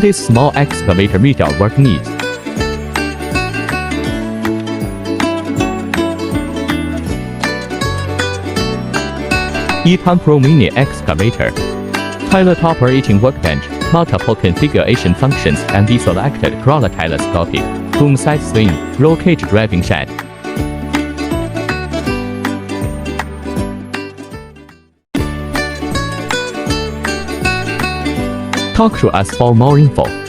This small excavator meet our work needs. E-Ton Pro Mini Excavator. Toilet operating workbench, multiple configuration functions and deselected crawler telescopic, boom side swing, roll cage driving shed. Talk to us for more info.